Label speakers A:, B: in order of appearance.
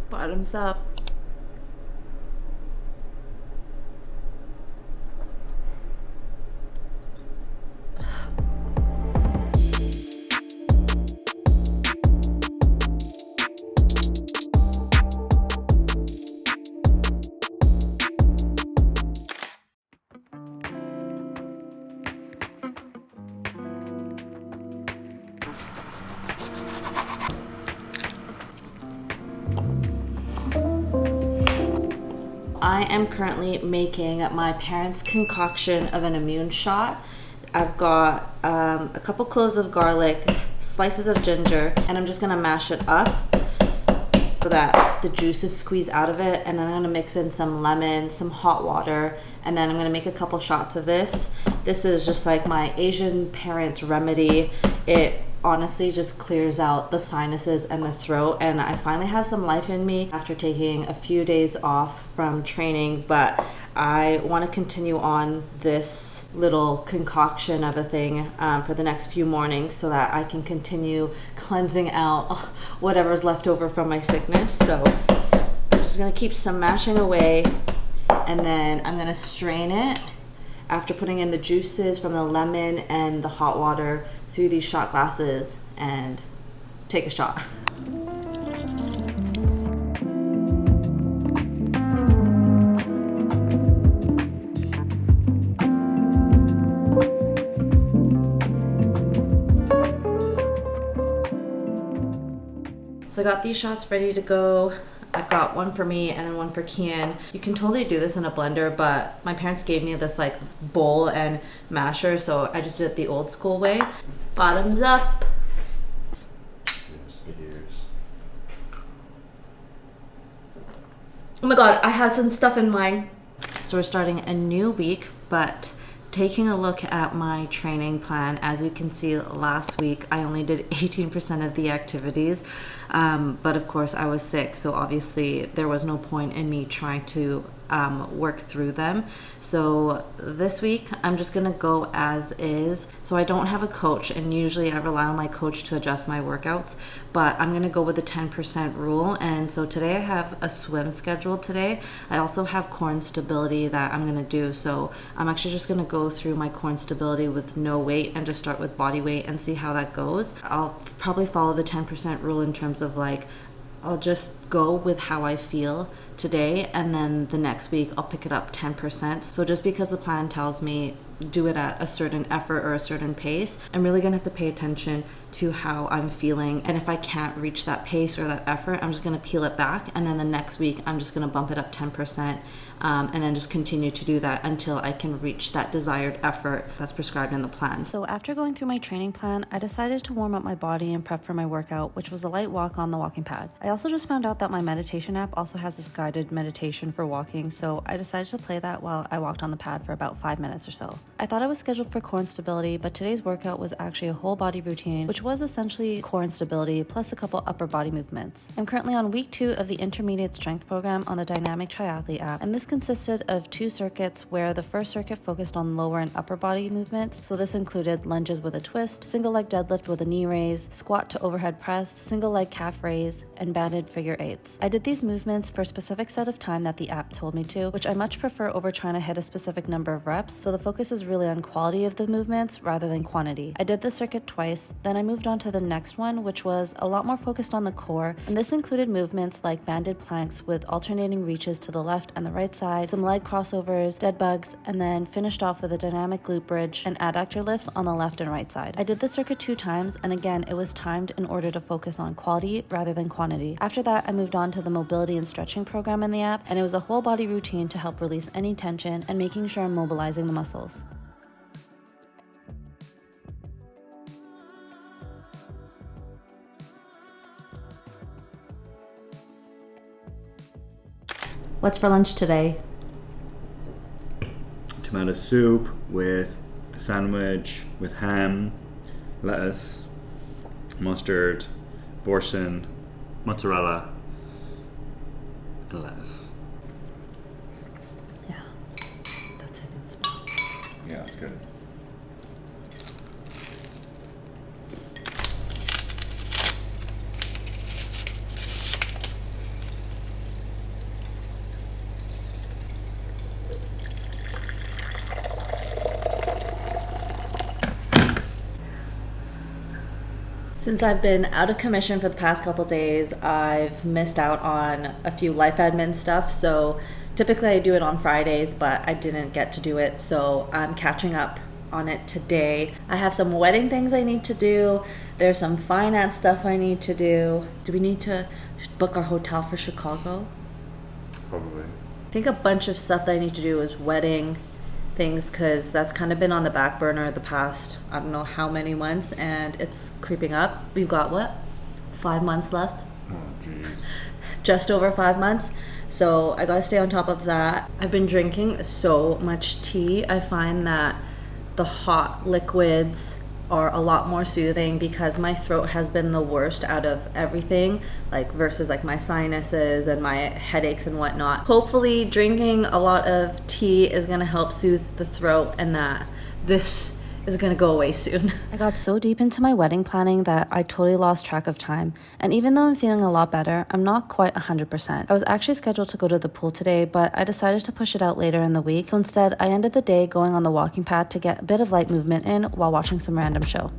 A: Bottoms up. I am currently making my parents' concoction of an immune shot. I've got a couple cloves of garlic, slices of ginger, and I'm just gonna mash it up so that the juices squeeze out of it. And then I'm gonna mix in some lemon, some hot water, and then I'm gonna make a couple shots of this. This is just like my Asian parents' remedy. It honestly just clears out the sinuses and the throat, and I finally have some life in me after taking a few days off from training. But I want to continue on this little concoction of a thing for the next few mornings so that I can continue cleansing out whatever's left over from my sickness. So I'm just gonna keep some mashing away, and then I'm gonna strain it after putting in the juices from the lemon and the hot water through these shot glasses and take a shot. So I got these shots ready to go. I've got one for me and then one for Kian. You can totally do this in a blender, but my parents gave me this like bowl and masher, so I just did it the old school way. Bottoms up. Oh my god, I have some stuff in mind. So we're starting a new week, but taking a look at my training plan, as you can see, last week I only did 18% of the activities, but of course I was sick, so obviously there was no point in me trying to work through them. So this week I'm just gonna go as is. So I don't have a coach, and usually I rely on my coach to adjust my workouts, but I'm gonna go with the 10% rule. And so today I have a swim schedule today. I also have core and stability that I'm gonna do. So I'm actually just gonna go through my core and stability with no weight and just start with body weight and see how that goes. I'll probably follow the 10% rule in terms of like, I'll just go with how I feel today, and then the next week I'll pick it up 10%. So just because the plan tells me do it at a certain effort or a certain pace, I'm really gonna have to pay attention to how I'm feeling. And if I can't reach that pace or that effort, I'm just gonna peel it back, and then the next week I'm just gonna bump it up 10%, and then just continue to do that until I can reach that desired effort that's prescribed in the plan.
B: So after going through my training plan, I decided to warm up my body and prep for my workout, which was a light walk on the walking pad. I also just found out that my meditation app also has this guided meditation for walking, so I decided to play that while I walked on the pad for about 5 minutes or so. I thought I was scheduled for core and stability, but today's workout was actually a whole body routine, which was essentially core and stability plus a couple upper body movements. I'm currently on week 2 of the intermediate strength program on the Dynamic Triathlete app, and this consisted of 2 circuits where the first circuit focused on lower and upper body movements. So this included lunges with a twist, single leg deadlift with a knee raise, squat to overhead press, single leg calf raise, and banded figure eights. I did these movements for a specific set of time that the app told me to, which I much prefer over trying to hit a specific number of reps, so the focus is really on quality of the movements rather than quantity. I did the circuit twice, then I moved on to the next one, which was a lot more focused on the core, and this included movements like banded planks with alternating reaches to the left and the right side, some leg crossovers, dead bugs, and then finished off with a dynamic glute bridge and adductor lifts on the left and right side. I did the circuit 2 times, and again, it was timed in order to focus on quality rather than quantity. After that, I moved on to the mobility and stretching program in the app, and it was a whole body routine to help release any tension and making sure I'm mobilizing the muscles. What's for lunch today?
C: Tomato soup with a sandwich with ham, lettuce, mustard, boursin, mozzarella, and lettuce.
B: Yeah, that's a good spot.
C: Yeah, it's good.
A: Since I've been out of commission for the past couple days, I've missed out on a few life admin stuff. So typically I do it on Fridays, but I didn't get to do it. So I'm catching up on it today. I have some wedding things I need to do. There's some finance stuff I need to do. Do we need to book our hotel for Chicago?
C: Probably.
A: I think a bunch of stuff that I need to do is wedding things, because that's kind of been on the back burner the past, I don't know how many months, and it's creeping up. We've got what? 5 months left?
C: Oh, jeez.
A: Just over 5 months. So I gotta stay on top of that. I've been drinking so much tea. I find that the hot liquids are a lot more soothing because my throat has been the worst out of everything, like versus like my sinuses and my headaches and whatnot. Hopefully drinking a lot of tea is gonna help soothe the throat and that this is gonna go away soon.
B: I got so deep into my wedding planning that I totally lost track of time. And even though I'm feeling a lot better, I'm not quite 100%. I was actually scheduled to go to the pool today, but I decided to push it out later in the week. So instead, I ended the day going on the walking pad to get a bit of light movement in while watching some random show.